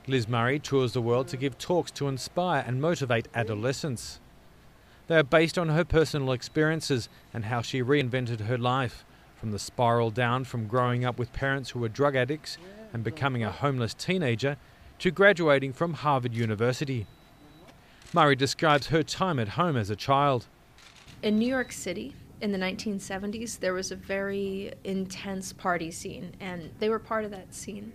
Liz Murray tours the world to give talks to inspire and motivate adolescents. They are based on her personal experiences and how she reinvented her life, from the spiral down from growing up with parents who were drug addicts and becoming a homeless teenager to graduating from Harvard University. Murray describes her time at home as a child. In New York City, in the 1970s, there was a very intense party scene, and they were part of that scene.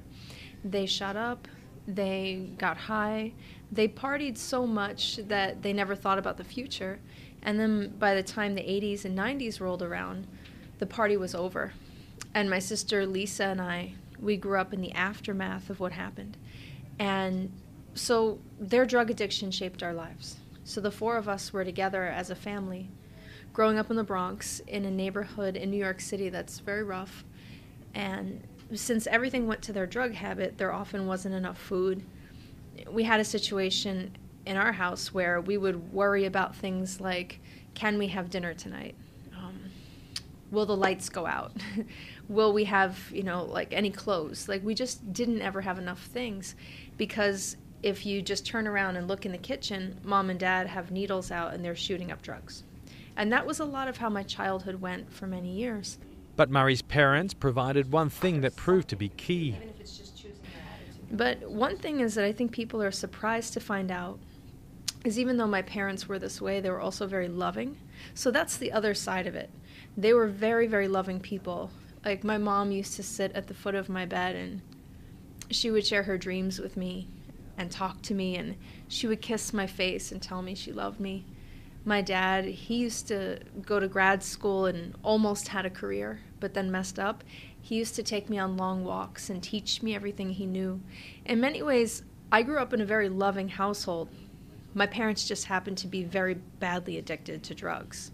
They shot up, they got high, they partied so much that they never thought about the future. And then by the time the 80s and 90s rolled around, the party was over. And my sister Lisa and I, we grew up in the aftermath of what happened. And so their drug addiction shaped our lives. So the four of us were together as a family, growing up in the Bronx, in a neighborhood in New York City that's very rough. And since everything went to their drug habit, there often wasn't enough food. We had a situation in our house where we would worry about things like, can we have dinner tonight? Will the lights go out? Will we have, like any clothes? Like, we just didn't ever have enough things, because if you just turn around and look in the kitchen, mom and dad have needles out and they're shooting up drugs. And that was a lot of how my childhood went for many years. But Murray's parents provided one thing that proved to be key. But one thing is that I think people are surprised to find out is, even though my parents were this way, they were also very loving. So that's the other side of it. They were very, very loving people. Like, my mom used to sit at the foot of my bed and she would share her dreams with me and talk to me, and she would kiss my face and tell me she loved me. My dad, he used to go to grad school and almost had a career, but then messed up. He used to take me on long walks and teach me everything he knew. In many ways, I grew up in a very loving household. My parents just happened to be very badly addicted to drugs.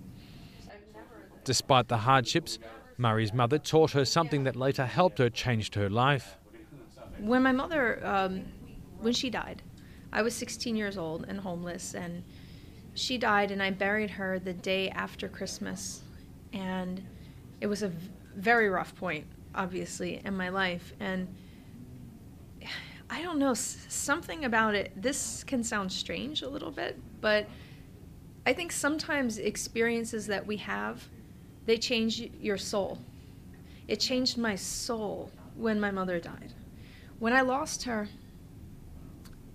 Despite the hardships, Murray's mother taught her something that later helped her change her life. When my mother, when she died, I was 16 years old and homeless, and she died, and I buried her the day after Christmas. And it was a very rough point, obviously, in my life. And I don't know, something about it, this can sound strange a little bit, but I think sometimes experiences that we have, they change your soul. It changed my soul when my mother died. When I lost her,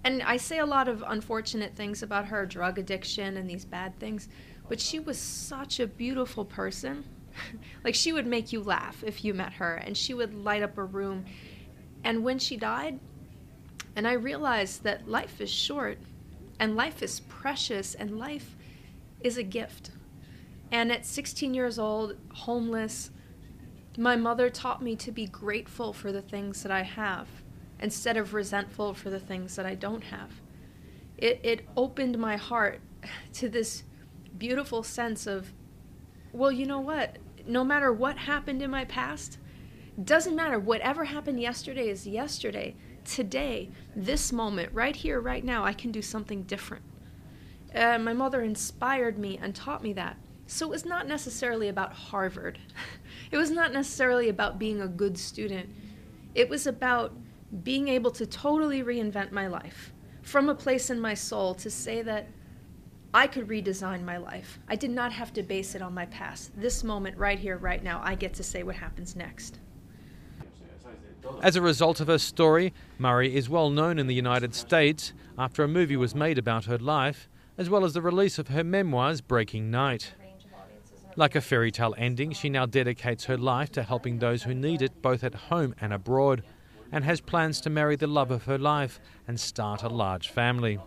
and I say a lot of unfortunate things about her, drug addiction and these bad things, but she was such a beautiful person. Like, she would make you laugh if you met her, and she would light up a room. And when she died, and I realized that life is short, and life is precious, and life is a gift. And at 16 years old, homeless, my mother taught me to be grateful for the things that I have, instead of resentful for the things that I don't have. It opened my heart to this beautiful sense of, well, you know what? No matter what happened in my past, doesn't matter. Whatever happened yesterday is yesterday. Today, this moment, right here, right now, I can do something different. My mother inspired me and taught me that. So it was not necessarily about Harvard. It was not necessarily about being a good student. It was about being able to totally reinvent my life from a place in my soul to say that I could redesign my life. I did not have to base it on my past. This moment, right here, right now, I get to say what happens next. As a result of her story, Murray is well known in the United States after a movie was made about her life, as well as the release of her memoirs, Breaking Night. Like a fairy tale ending, she now dedicates her life to helping those who need it, both at home and abroad, and has plans to marry the love of her life and start a large family.